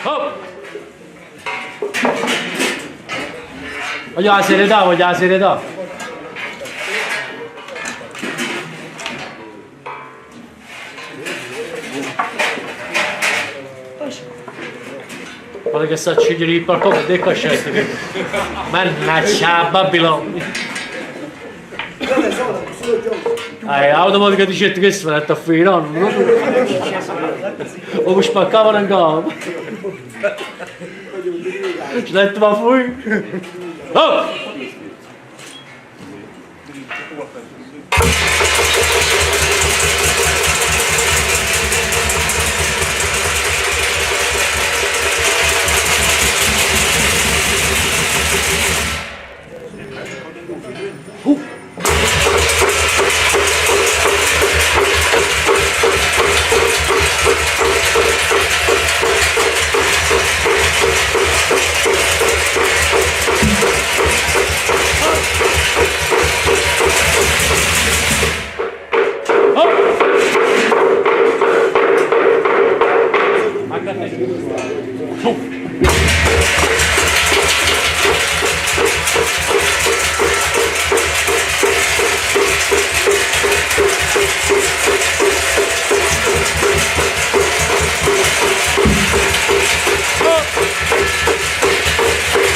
Hop! Voglio la serietà, voglio la serietà. Guarda che sta scegliere il qualcosa e decca scegliere. Mannaggia, Babilone. Automatica di certo che si fa a finire, no? O mi spaccavano in capo. Ci ho detto ma fuori. Oh!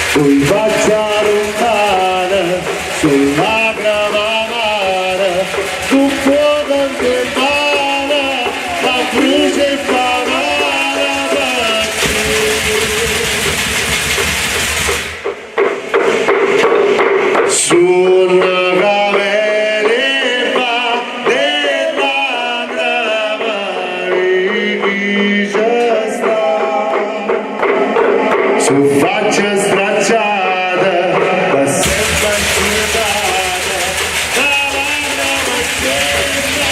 Sul baciare un mare, sulla gravamare, su fuoco che mare, la croce fanare avanti. Sulla gavellepa della gravare chi c'è sta, su faccia stracciata, ma sempre asciugata, davanti alla scelta,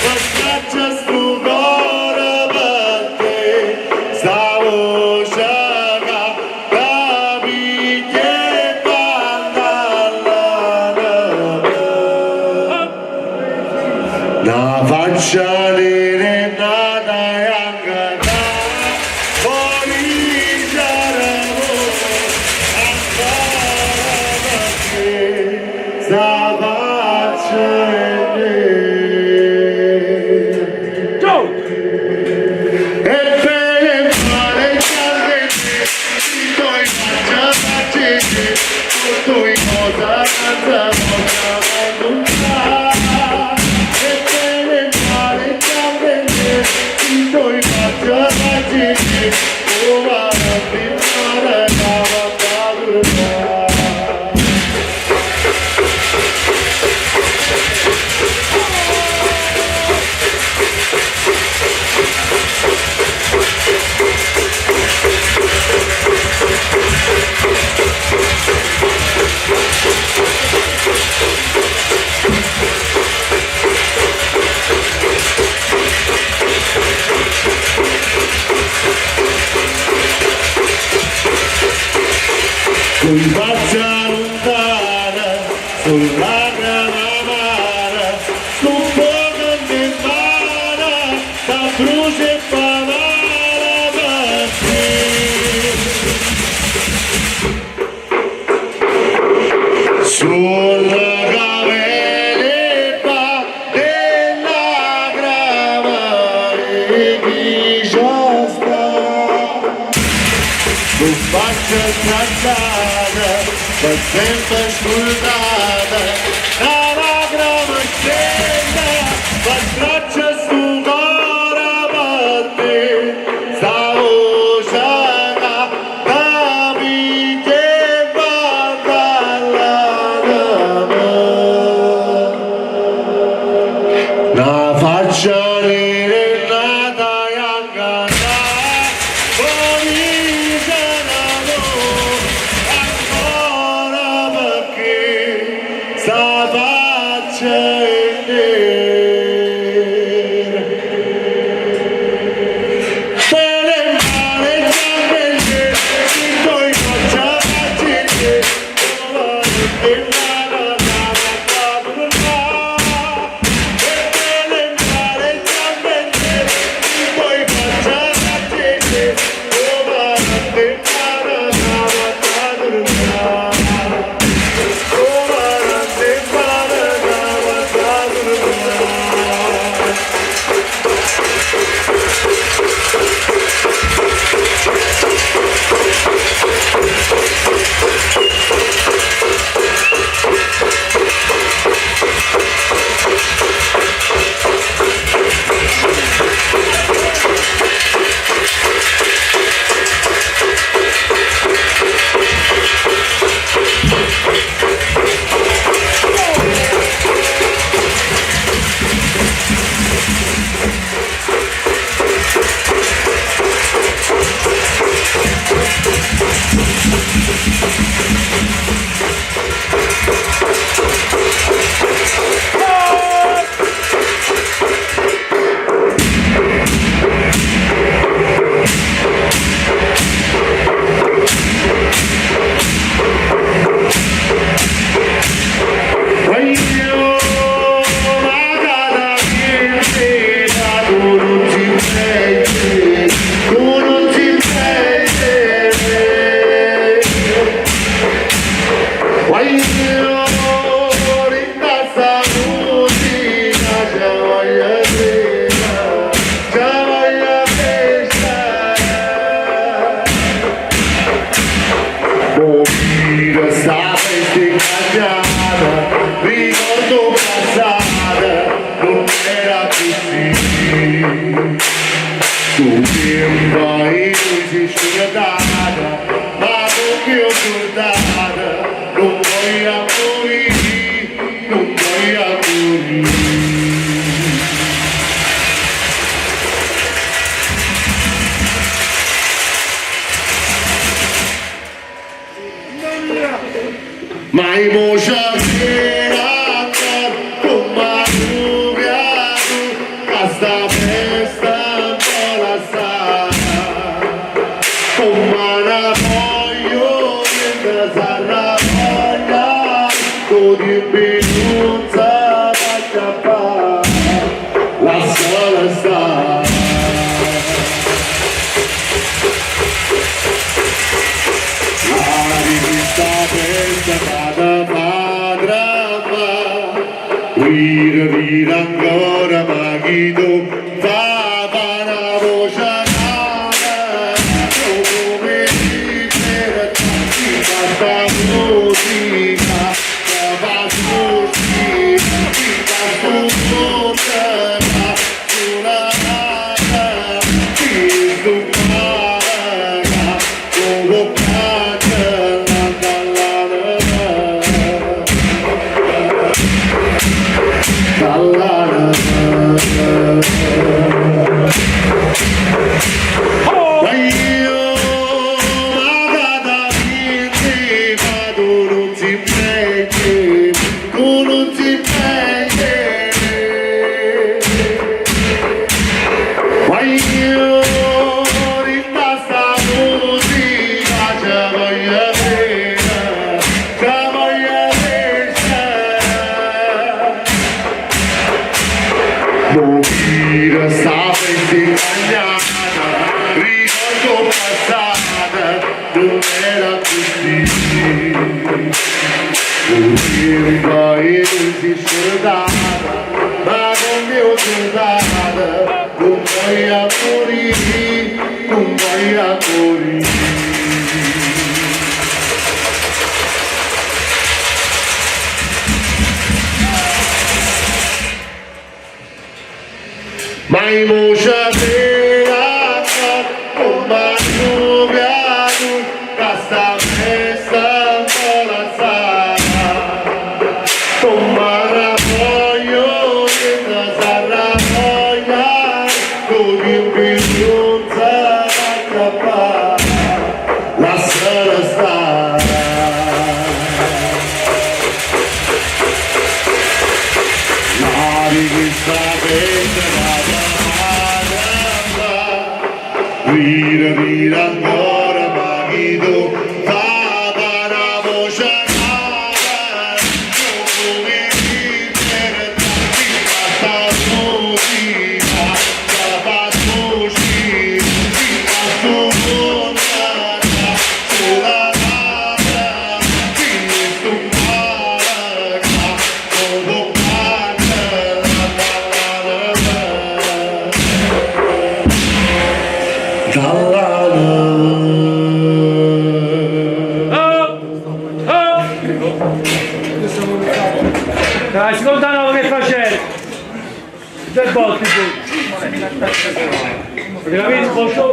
ma straccia stupore per te, stavo sciaga, da picchie pannalla, la faccia nera e nata e angata, sul faccia lontana, sulla gravamara, su fuoco che mara, da croce fanare avanti. Sulla gavellepa della gravare chi già sta, su faccia stracciata, ma sempre scordata, la lacrima scenda, ma straccia stupore per te, stavo sciaga, da picchie pannalla, la faccia nera e nata e angata, Mai moșa virator, cum mă rugează, asta pesta bola sa. Cum mă napoio, încă zarra voia, cu din binuța va ceapa, lasă-l sta. Vira ancora Maghido, va la voce nata, come per tanti basta musica, va musica, sulla nata, tu para, come canta la ballata. Io vado a finire, vado non si prende, tu non si prende. Ma io rimasta musica, ci voglio bene, ci voglio bene. Morire sapete mañana, ricordo passata, non era così. Morire poi non si scordava, ma con mio giornata, non vuoi a morire, non vuoi a morire. Mai moșa virator, cum mă rugează, asta pesta bola sa. Cum mă napoio, încă zarra voia, cu din binuța va ceapa, lasă-l sta. Vira ancora Maghido, va la voce nata, come per tanti basta musica, va musica, sulla nata, tu para, come canta la ballata. Dai, si lontano che facete? Del botti tu. Avete capito un po' show?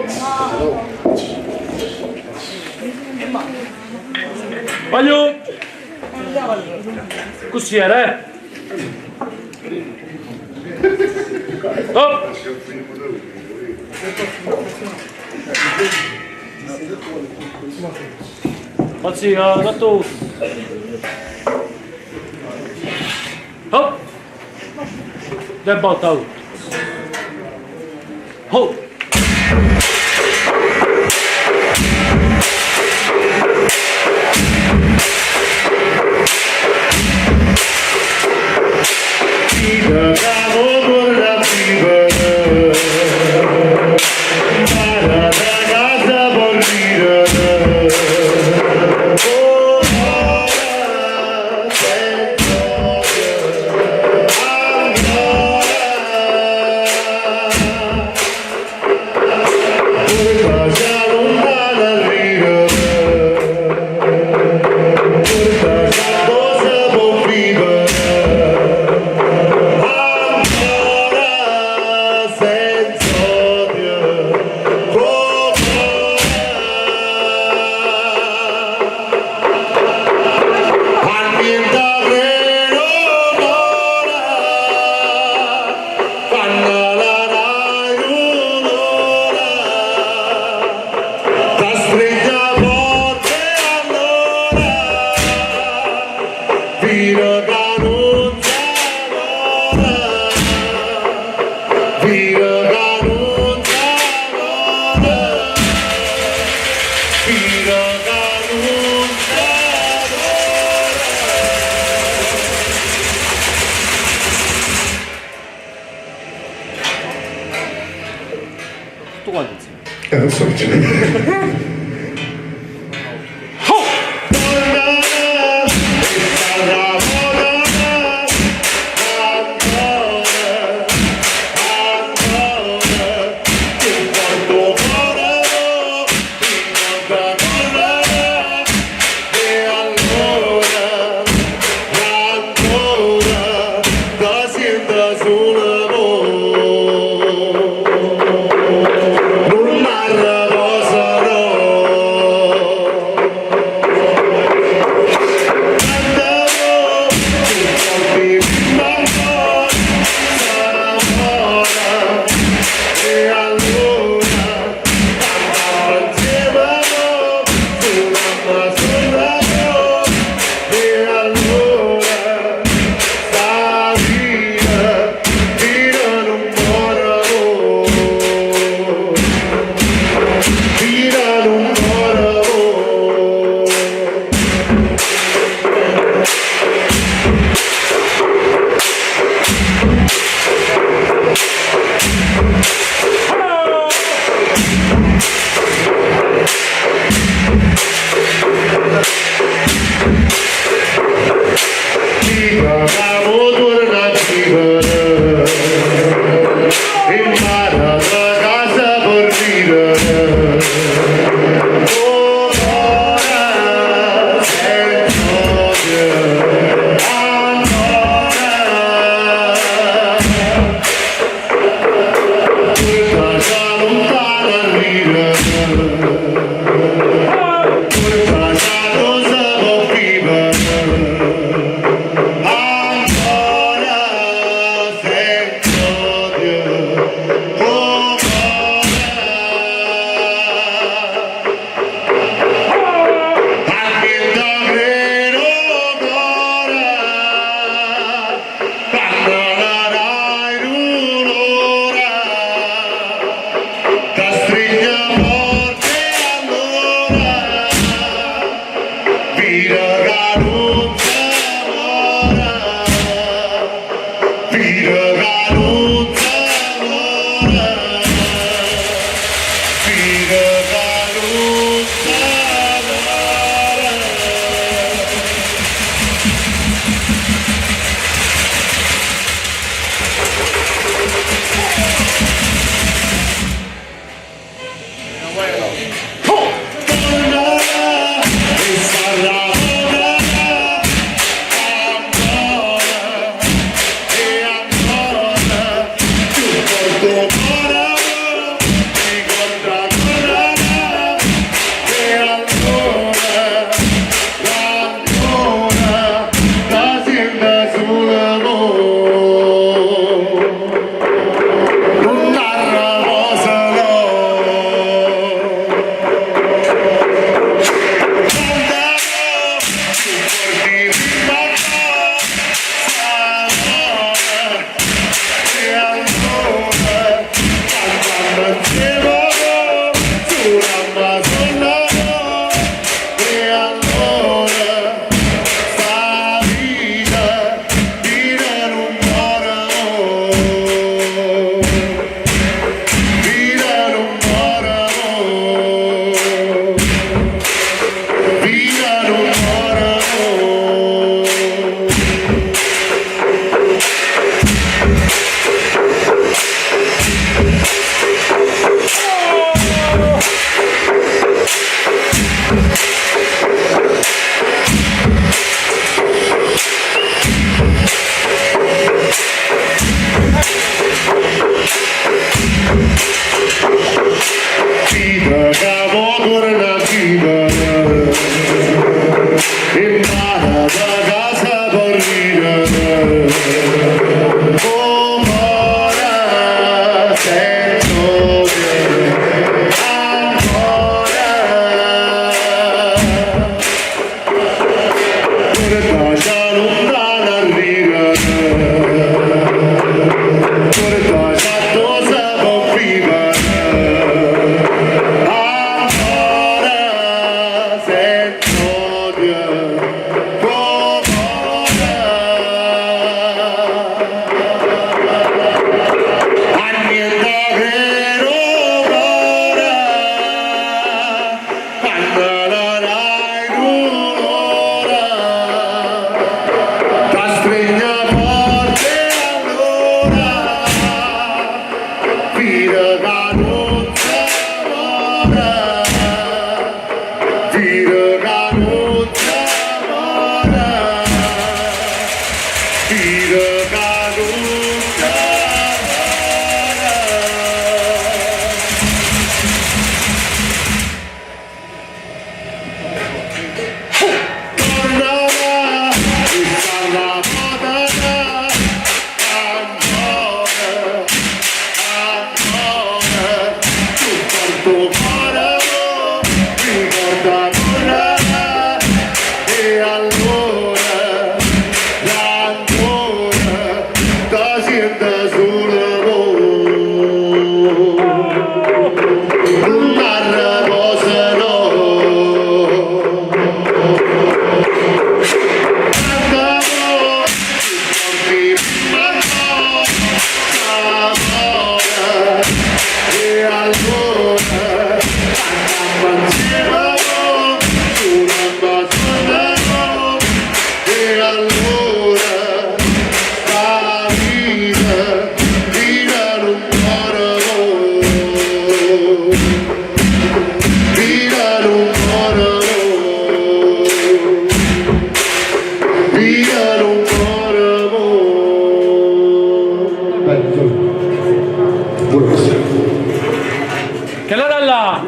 Voglio! Così era, eh? Oh! Pazzi, gatto! Hop! Del botta out! Ho! Non so,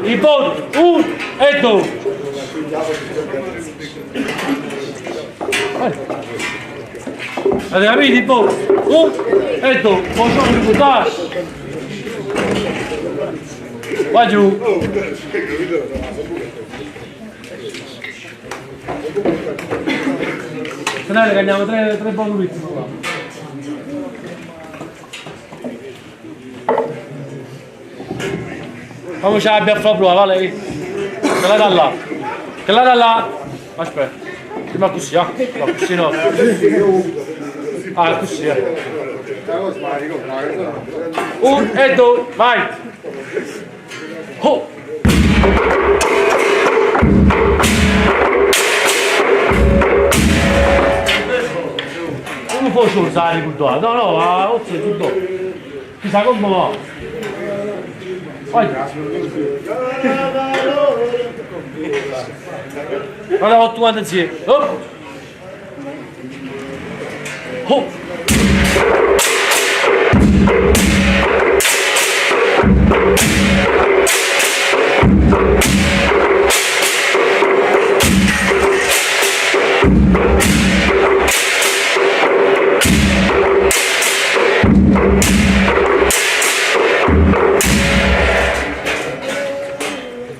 I punti, 1 e 2. Avete capito i punti? 1 e 2. Poi sono di buttare. Vai giù. Se no le andiamo 3 bonulizzi qua. Come ce l'abbia a fare prova, va lei? Che la da là. Che la da là. Aspetta. Prima così, no, così no. Ah, così, 1 e 2, vai. Oh. Non posso usare il culto. No, no, oggi è tutto. Chissà come va. Vai. Guarda 8 quanto insieme. Oh. Oh.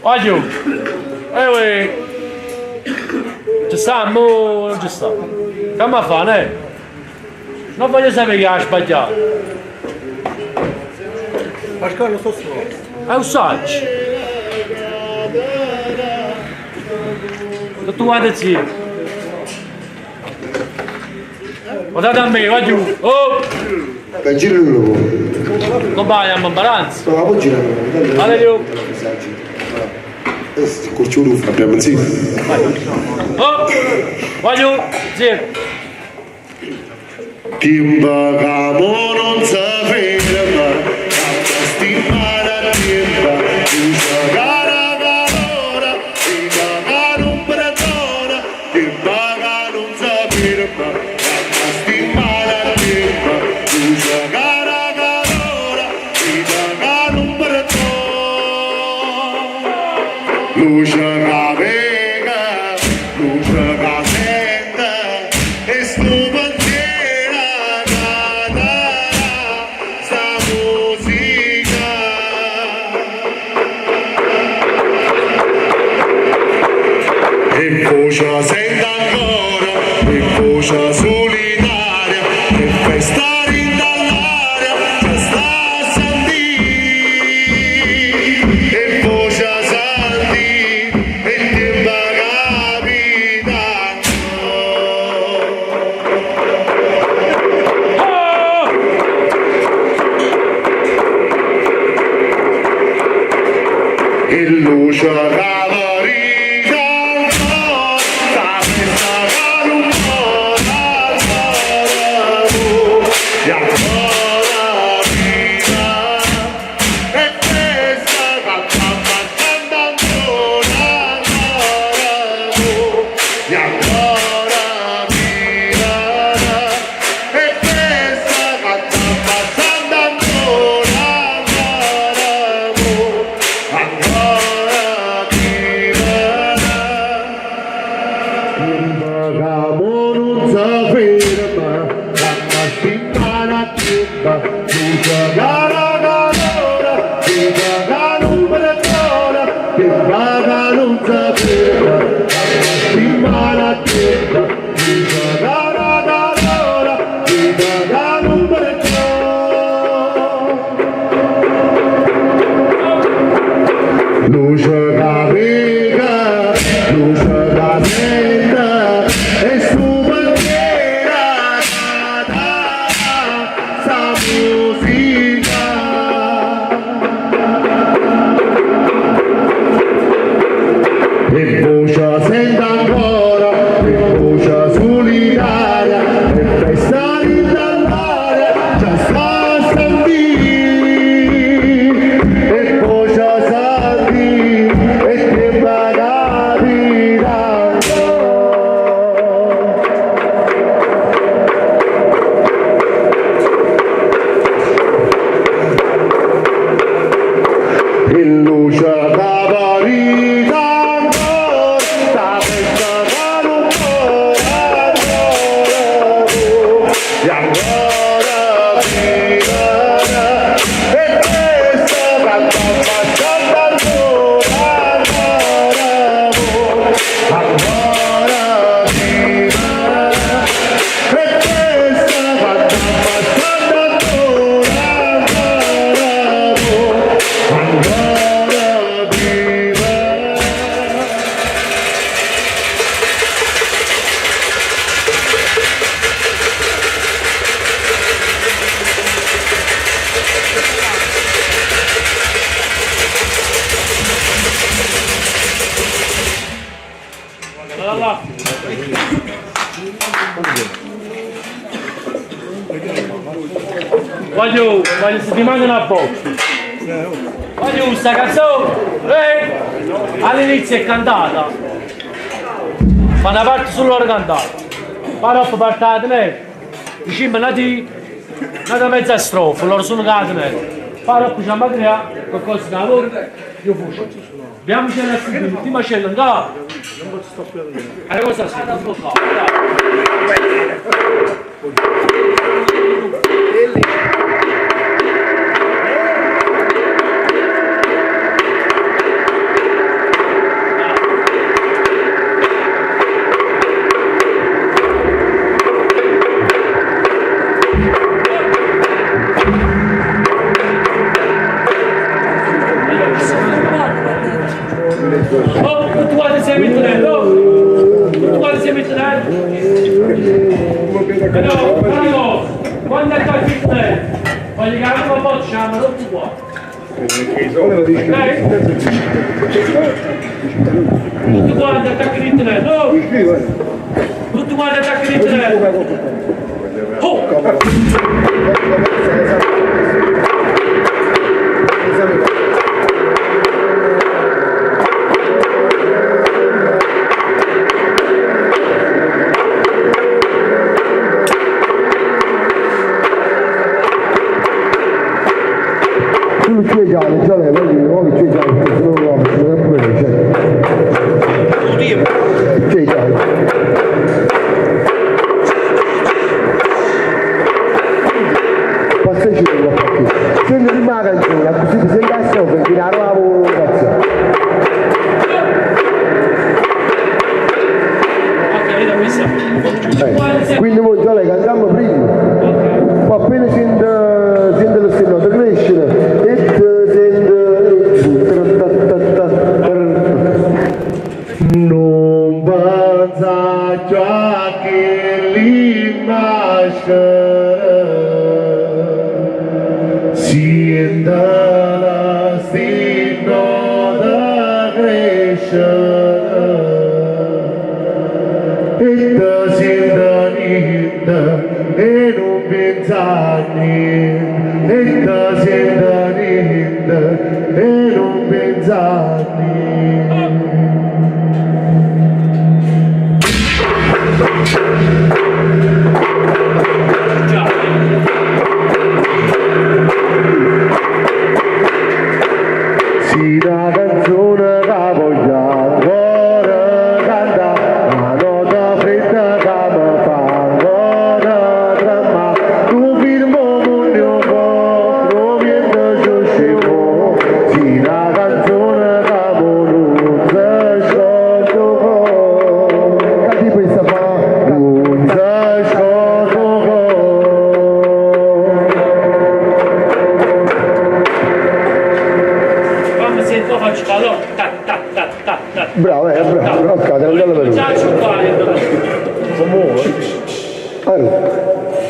Vai giù. Ci sta, mo non ci sta. Come fa, ne? Non voglio sapere che ha sbagliato. Pasquale lo sto solo. È un saggio. Tutto quanto insieme. Guardate a me, va giù. Oh! Dai, gira il lavoro. Compagno, imbaranza. No, poi gira il lavoro. Vale giù. Curciolo, abbiamo sì. Oh! Va giù. Sì. Timba camo non si ferma, canta stimata timba, usa cara calora, timba che non perdona, timba che non si ferma, canta stimata timba, usa cara calora, timba che non perdona. Luce che vega, luce che sente, e sto voce sente ancora, e voce solitaria, che festa rindallaria, che sta a sentire, e voce senti, e tempo capitano. E luce luce Voglio se ti mando una botta. Voglio questa canzone, all'inizio è cantata, fa una parte solo cantata, poi dopo parte la tenere, diciamo una mezza strofa, loro sono cantati, poi dopo c'è una crea, qualcosa che lavora, io faccio. Abbiamo già la prima scella, no? È cosa si sta tutti quanti siamo in treno, tutti quanti siamo in treno. Però, quando attacchi il treno, voglio che la boccia siamo tutti qua. Tutti quanti attacchi il treno, tutti quanti attacchi il treno. Quindi voi già le cantiamo prima, poi appena sente lo stenoto crescere e non pensa già che l'immagine sienta la stenota crescere. E non pensare e da niente e non pensare. Si la canzone che vogliamo ora cantare, la nota fredda che mi fa. Bravo, bravo, ok, te lo vedo.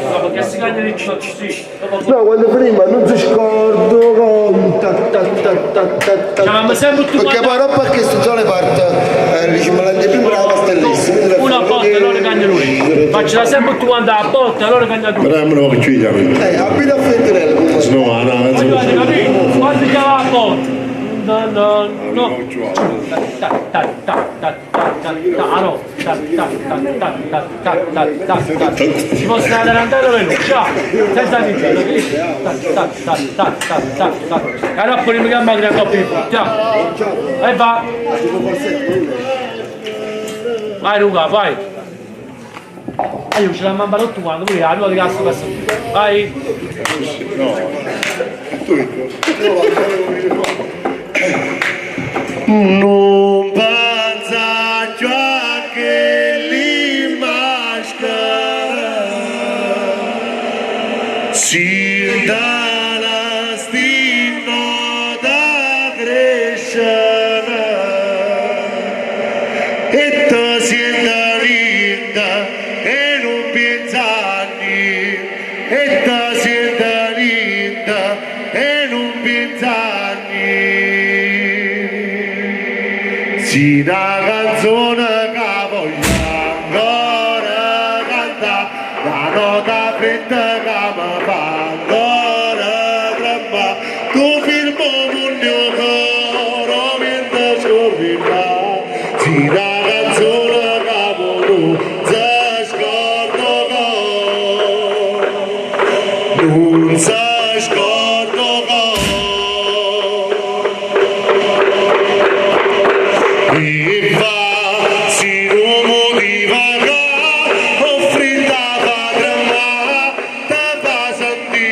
No, perché si cagna di così. No, quando prima non si scordo con ma sempre tutti perché poi dopo che sto già le parte diciamo la prima la pastellissima una botta e allora cagna lui, faccio sempre tu quando a botta e allora cagna tu. Però non lo ci chiami. abita a Fettinello No, capito? Quando chiama a botta no ci posso andare a andare veloce senza iniziare e allora poi mi chiama che coppia di frutti e va vai Luca vai io ce la mamma tutto quando pure la di cazzo passa vai non pensa già che l'immagine si dà la stima da crescere e tu sienta linda e non pensare e tu sienta linda e non pensare. Si una canzone che vogliamo fretta che mi fa ancora tremare, tu firmo un mio coro mentre scorrerà, si la canzone che tu si scordo non si scordo e va si rumo di vaga offrinda padrema ta fa santi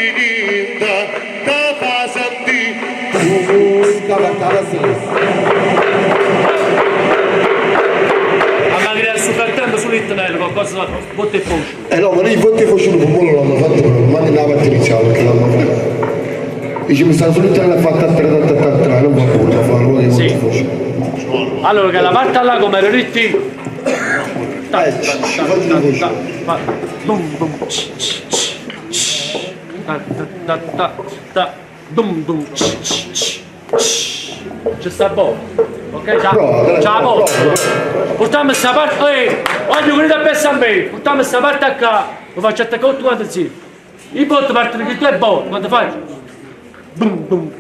a magari super tempo sull'internet qualcosa botte e poscio. No, ma lì i votti facevano un po' l'hanno fatto però, ma che la parte iniziale perché l'hanno fatto. Dice mi stanno sull'internet l'ha fatta a 3, non va pure, ma fanno che Sì. votti facevano. Allora che la parte là come ritti Ci faccio una voce. bum bum bum bum c'è sta boh, ok? Prova, Ciao boh. prova. Portiamo questa parte, oggi venite a pensare a me, portiamo questa parte qua, lo faccio attaccare tutto quanto insieme. I bot partono di 2 bot, quando faccio? Bum bum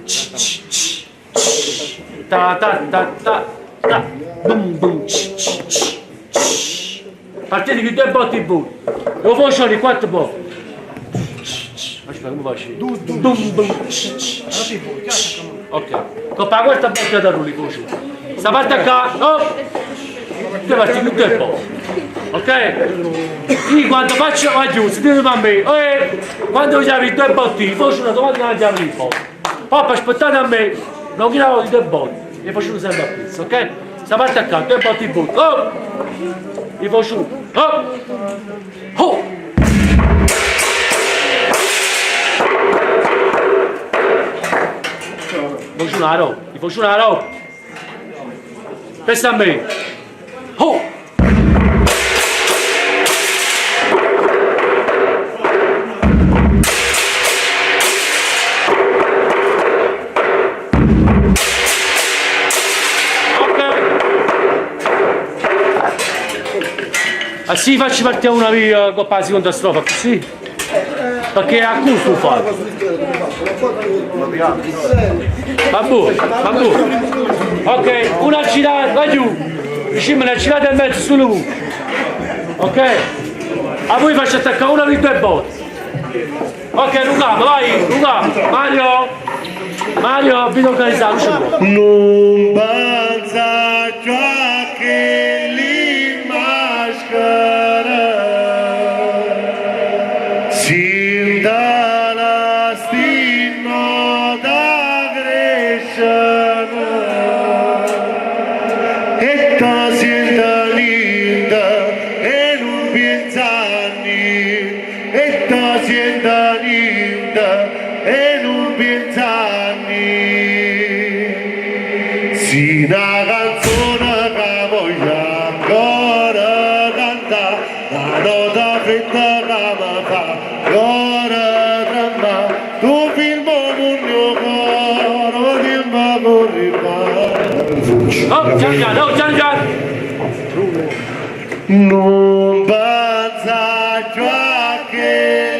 ta ta ta ta ta bum bum partite di 2 botti in bot, lo faccio di 4 bot. Aspetta, come faccio? Dum dum ok, con la quarta botta da rulli faccio. Sta parte qua, oh! 2 partite di 2 bot. Ok? Io quando faccio la chiusa, dite a me, quando chiami i 2 botti, faccio una domanda davanti a me. Poi aspettate a me, non chiamo di 2 botti, e faccio sempre a pezzo, ok? Sta parte accanto, 2 botti in botti, oh! E faccio, oh! Oh! Faccio una roba, e faccio una roba. Pensa a me. Oh! Sì, facci partire una via con la seconda strofa, così? Perché a curso fa. Babù. Ok, una girata, vai giù. Vicino una girata e mezzo su lui. Ok? A voi faccio attaccare una di 2 botte. Ok, Luca, vai, Luca, Mario, vi organizzato. non pensa ciò che li maschera si dà stima da crescere e ta sienta linda e non pensa niente e ta sienta linda e non pensa niente si una canzone che voglio ancora cantare la nota fretta che mi fa ancora tremare tu filmo un mio coro che mi corri Oh, Gian, non pensa ciò che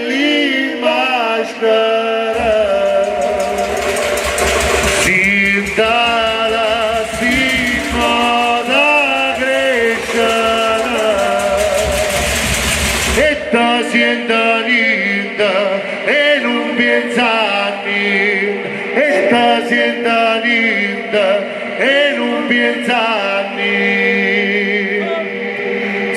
li maschera si dà stima da crescere e ta sienta linda e non pensa niente e ta sienta linda e non pensa niente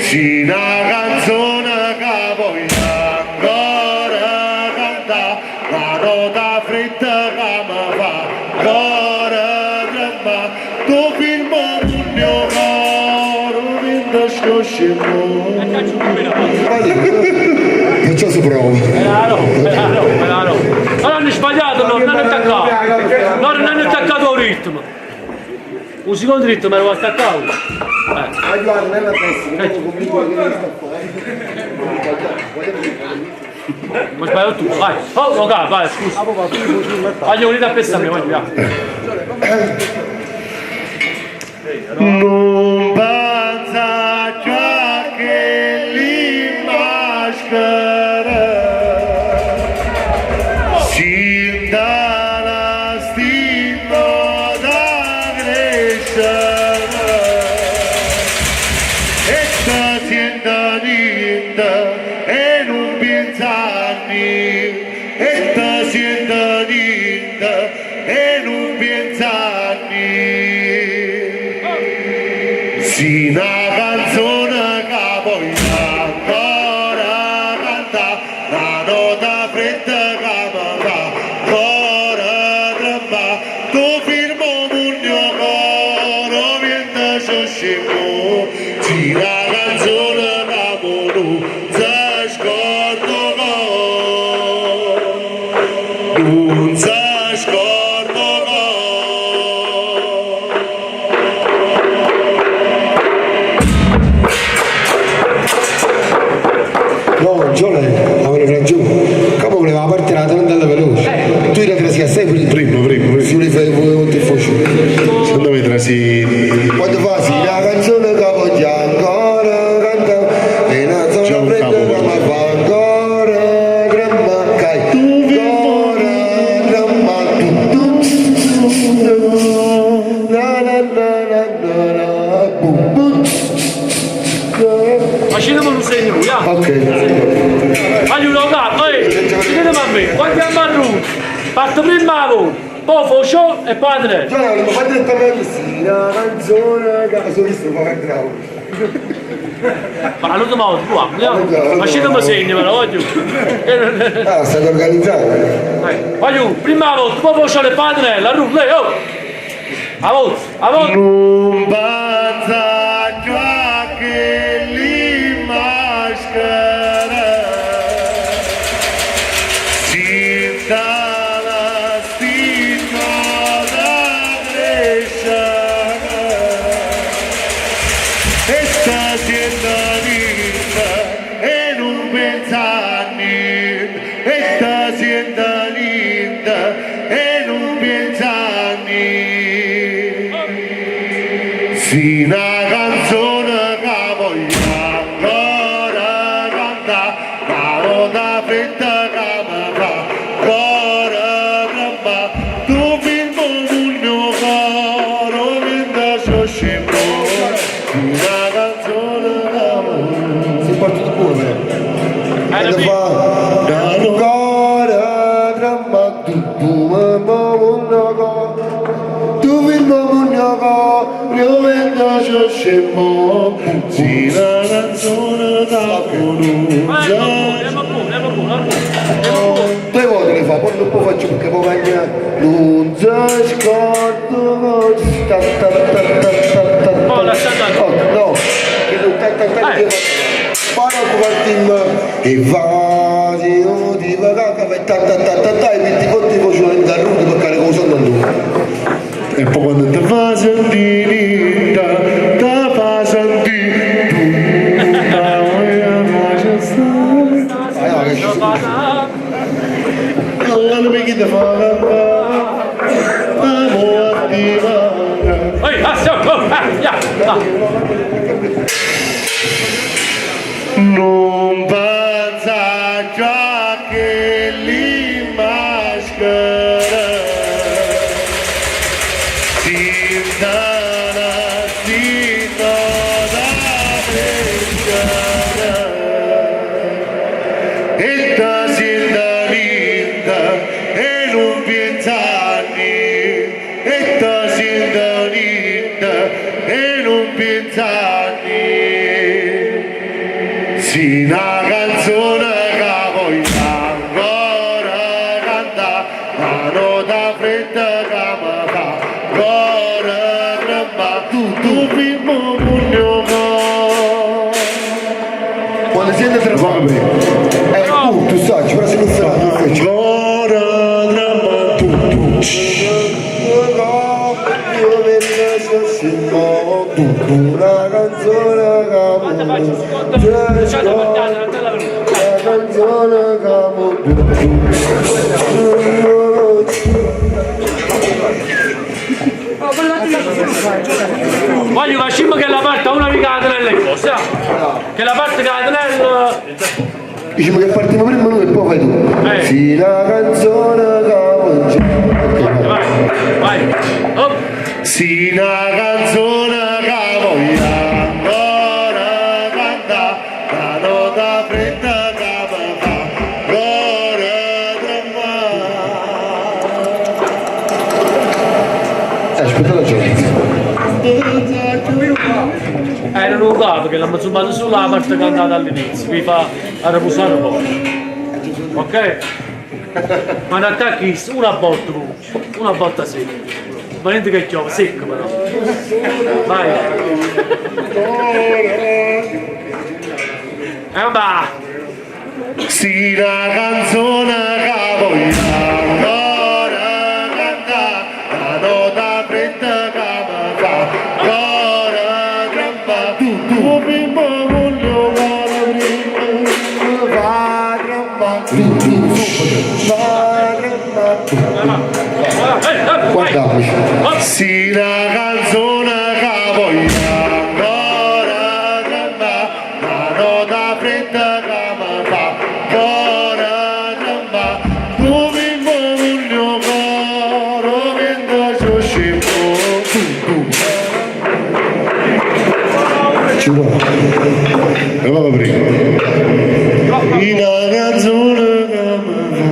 si una canzone che voglio ancora cantare la nota fretta che mi fa ancora tremare tu filmo un mio coro vinto scoscimo Faccio su prova. Bello. Non hanno sbagliato, non hanno attaccato. Non hanno attaccato il ritmo. Un secondo ritmo me lo attaccato. Ma sbaglio tu, vai. Oh, no, vai, scusa. Voglio venire a pensare, vai, via. non pensa ciò che li maschera sì, una canzone che voglio ancora cantare, la nota fredda che mi fa ancora tremare, tu firmo un mio coro, viento scemo, sì, una canzone che voglio scordo, non si scordo. No, Giole, aveva ragione. Come voleva partire la tarantella veloce? Tu eri trasì a sei Primo. Se li fai pure ti faccio. Secondo me trasi. Quando fa sì, la canzone che voglio ancora cantare, e una zona fredda che mi fa ancora tremare, cai, ancora tremare, Facciamo un segno, ya. ok. Voglio un gatto, chiedete a me, quanti hanno marruto? Parto prima la voce, poi Foscio e poi Andrea. Giole, ma fate direttamente sì, la canzone che sono visto fa bravo. Ma l'ultima volta, tu facciamo un segno, però, voglio. Ah, state organizzando. Voglio, prima la volta, poi Foscio e poi Andrea, la ruta, lei, oh! A voce, a voce. Non basta che li maschera, si dalla stima crescere, e sta siendo linda e non pensa a niente, e sta siendo linda e non pensa a niente. Sì, una canzone che voglio ancora cantare, la nota fredda che mi fa ancora tremare, tu firmo un mio coro mentre scemo, una canzone che voglio. Si porta di culo però. Quando fa ancora tremare, tu firmo un mio coro, io vengo scemo, Sì, la canzone che voglio. due volte le fa, poi non può faccio perché poi magna non si scordo, Oh, lascia andare. no, che non poi partiamo e va, io ti va cacca, e metti conti faccio da rude per care cosa non E poi quando ti fa sentire linda, ti fa sentire tu, ma vuoi lasciare stare. Non mi chiede fare, amo attivare. Non pensa già che li maschera, si dà da pescare, e da sinda linda e non pensa a niente, e da sinda linda e non pensa a niente. Sì, una canzone che voglio ancora cantare, la nota fredda che mi fa ancora tremare, tu firmo un mio coro. quando siete tre famiglie tu sai, però se non farà tu fai Ancora tremare, tu. io vengo scemo, una canzone che Voglio facciamo che la parte una rigata nelle cose, che la parte cade nel... diciamo che partiamo prima noi e poi fai tu. Sì, la canzone che voglio. Vai. Oh. Sì, una canzone che voglio ancora cantare, la nota fredda che mi fa ancora tremare. Aspetta la giornata. Non lo capo che l'hanno zoomato sulla parte cantata all'inizio, vi fa a riposare un po'. Ok? Ma ne attacchi una botta secca. Ma niente che chiove, secco però. Vai. Va. Sì, la canzone che vogliamo ancora cantare, la nota fredda che mi fa ancora trempare. Tu prima voglio fare prima, fa trempare. Guardamoci. Sì, la canzone che vogliamo ancora cantare, la nota fredda che mi fa ancora trempare. Tu prima voglio coro, vento giù scemo. Giuro. E vado prima. In una canzone che mi fa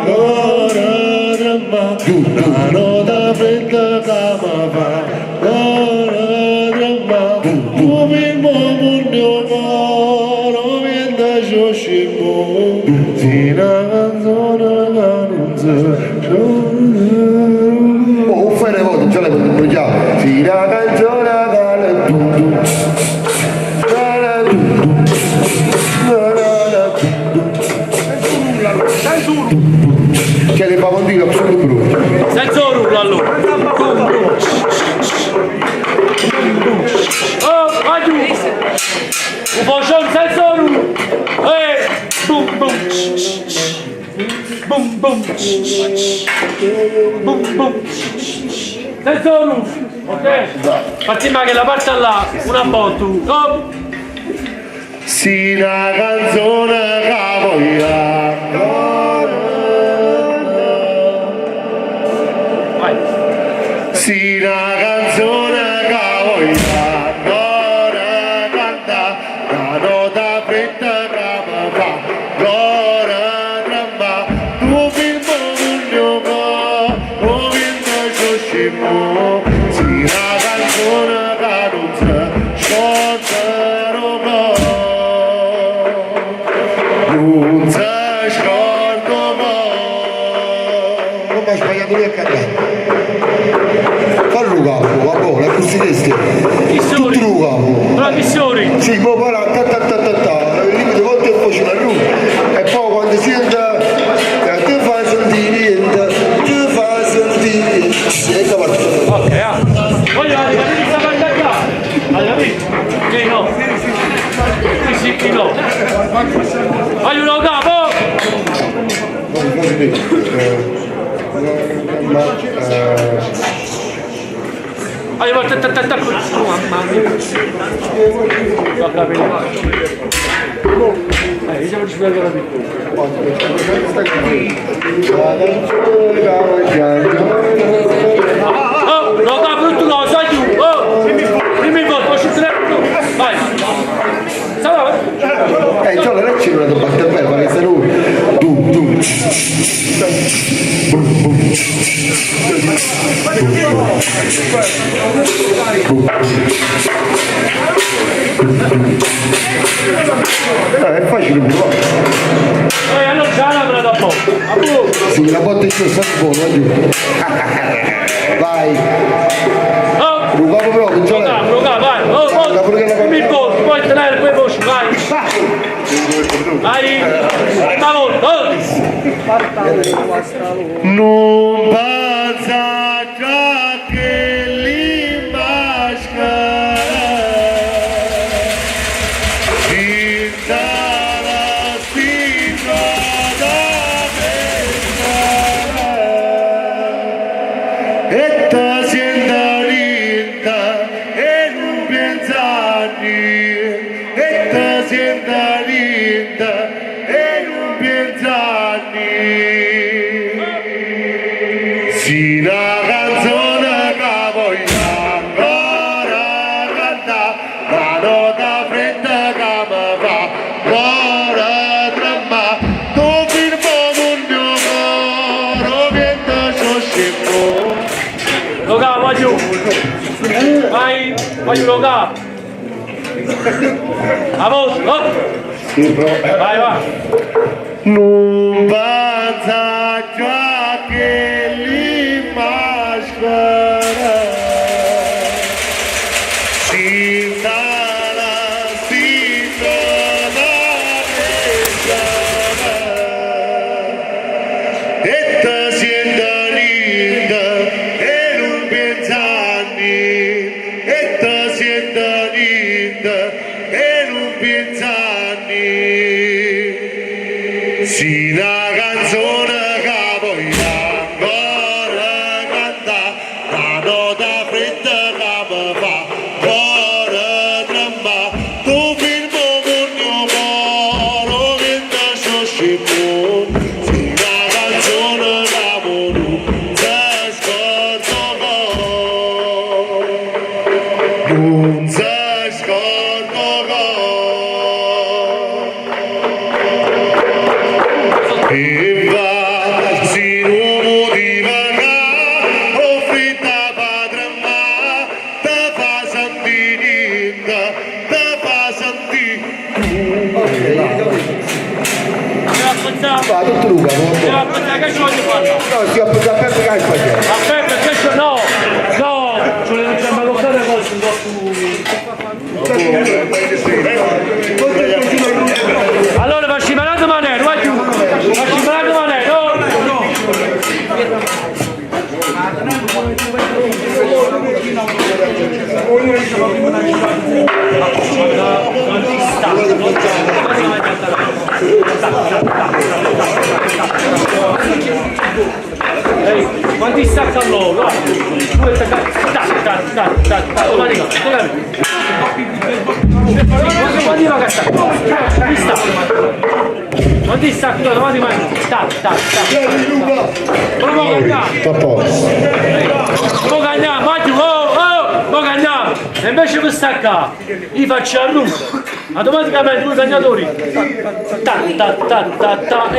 ancora trempare, la nota fredda che mi fa ancora trempare. Tu prima voglio coro, vento giù scemo. Sì, una canzone che non si Oh, fai le volte, già le potremmo già. Sì, la canzone vale tu. Che le fa continuare solo brutto. Senza urlo allora. Oh, vai giù. Un po' senza urlo. Boom, boom. Boom, boom. Boom, boom. Senza urlo. Ok? Facciamo che la parte là, una botta. Oh. sì, una canzone che vogliamo. Sì, una canzone che vogliamo ancora cantare, la nota fredda che mi fa ancora tremare. Tu firmo voglio come vento giù scemo. Sì, una canzone che non si scorderò mai. Non si scordo mai. Come hai sbagliato lui a cantare? Fallo capo, va buono, è così testi. Tutto lo capo. Bravissori. Sì, poi parla il limite volte e poi ci va giù. E poi quando sente ti fa sentire niente. E capace. Ok, voglio arrivare a parte qua. Hai capito? Che no? Sì, che no. Voglio un capo. Mamma mia. Va capire. Diciamo ci vuole capire. Oh, no capo tutto cosa giù. Oh, dimmi un po', posso tirare? Vai. Salve. C'ho le recce non devo battere bene, ma che sei lui. È facile però. Allora già la prendo a poco. Sì, la botta in giù, sta buono, va giù. Vai. Oh, Rubato proprio, già lei. vai. Oh, dimmi un po', puoi tenere quei voci, vai. Vai. Una volta, oh. Non passa che l'imbasca finta la spinta da pesca e ta sienta linda e non pensa a niente e ta sienta linda e non pensa a niente. Sì, la canzone che voglio ancora cantare, la nota fredda che mi fa ancora tremare. Tu firmo un mio coro, vento giù scemo. Lo capo, vai giù. Vai, voglio lo capo. A voce, oh. Vai, va. Non pensa già che li maschera si dalla stita da e te sienta linda e non pensani e te sienta linda e non pensani si la canzone che voglio ancora cantare la nota fredda che mi fa cuore tremare tu firmo con mio cuore che ti sciosciamo si la canzone che voglio se scordo non se scordo e va si uomo di vaga offrita padre ma te fa santinita te fa sentire Va tutto Luca, non Che ci voglio fare? no, si appoggia a Peppe che hai sbagliato. Aspetta, che c'è? No! No! Ci volevo chiamare lo fare cose, allora facci malate manere, vai tu! Facci malate manere, no! Ehi, quanti stacca loro? Domani va, quanti va che sta? Quanti stacca? Domani va, provo a cantare. Provo a cantare, provo a cantare. E invece per stacca, gli faccio a lungo. Automaticamente due cagnatori. E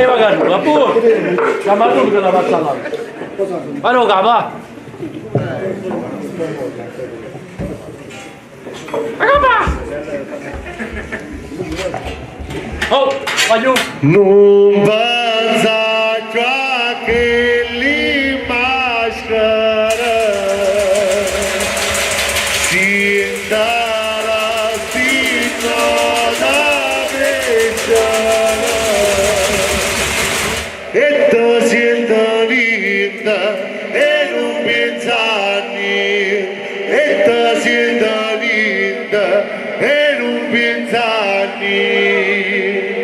va a lungo. Poi, chiama a lungo che la faccia là. Ma no, va. Oh, voglio. non pensa già che li maschera si darà stito da brecciare e te sienta linda e non pensa niente e te sienta linda e non pensa niente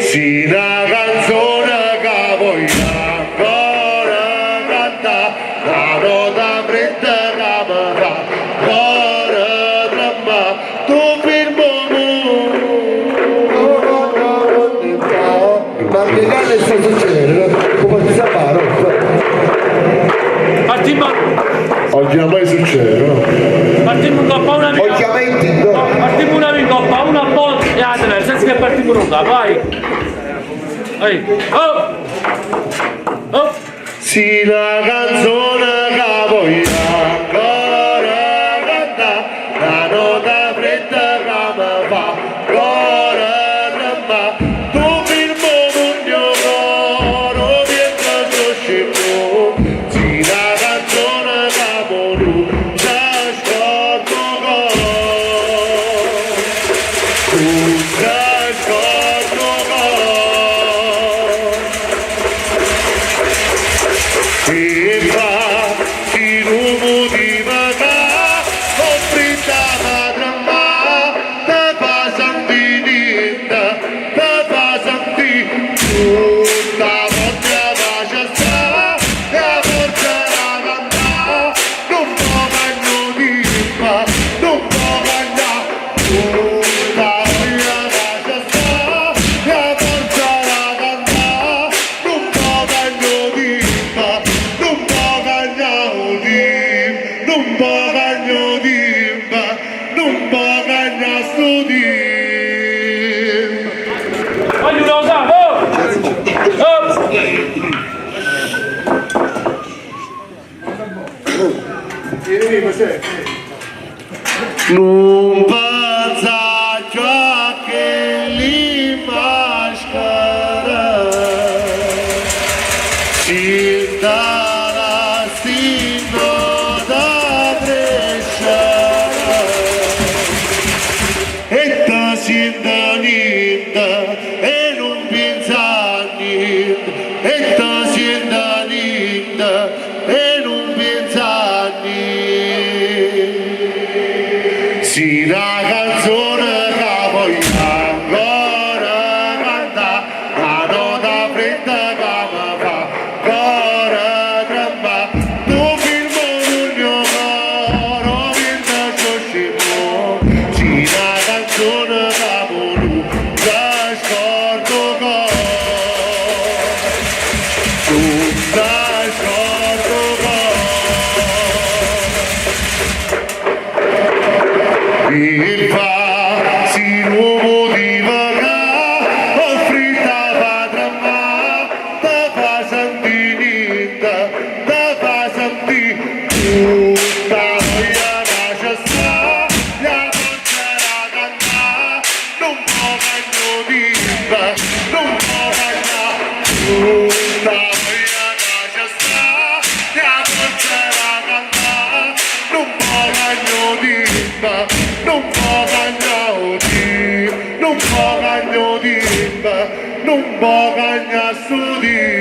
si la canzone che voglio ancora cantare la nota fredda che mi fa cuore tremare tu firmo Ma che cane sta succedendo? Come ti saparo? Partiamo. oggi non mai succede no? Partiamo un coppa una Ho chiamati, no? Partiamo una coppa, una botta e altra, nel senso che partiamo lunga, vai! Ehi! Oh! Oh! sì la canzone che voglio ancora cantare la nota fredda che mi fa cuore tremare tu firmo con mio cuore viento scoscimo sì la canzone che voglio se scordo e va si rumo di vaga offrita padre ma te fa santinita te fa sentire tutta voglia faccia sta e forza la cantare non può cagno di fa non può cantare tutta voglia faccia sta e forza la cantare non può cagno di fa non può cagno di non può cagno di fa non può cagno studi Voglio una cosa! Oh! Oh! non pensa canzone che voglio ancora cantare, la nota fredda che mi fa ancora tremare. Tu firmo sul mio coro, vinta scoscimo, c'è una canzone che voglio scordo con. Tutta scordo con. Il fa si nuovo di vaga, offrita fa tremare, te fa sentire, te fa sentire, tutta voglia che c'è sta, la porterà a cantare, non può cagno di te, non può cagare, tutta voglia che c'è sta, la porterà a cantare, non può cagno di te, non può cagno di, non può cagno di te, non può cagno su di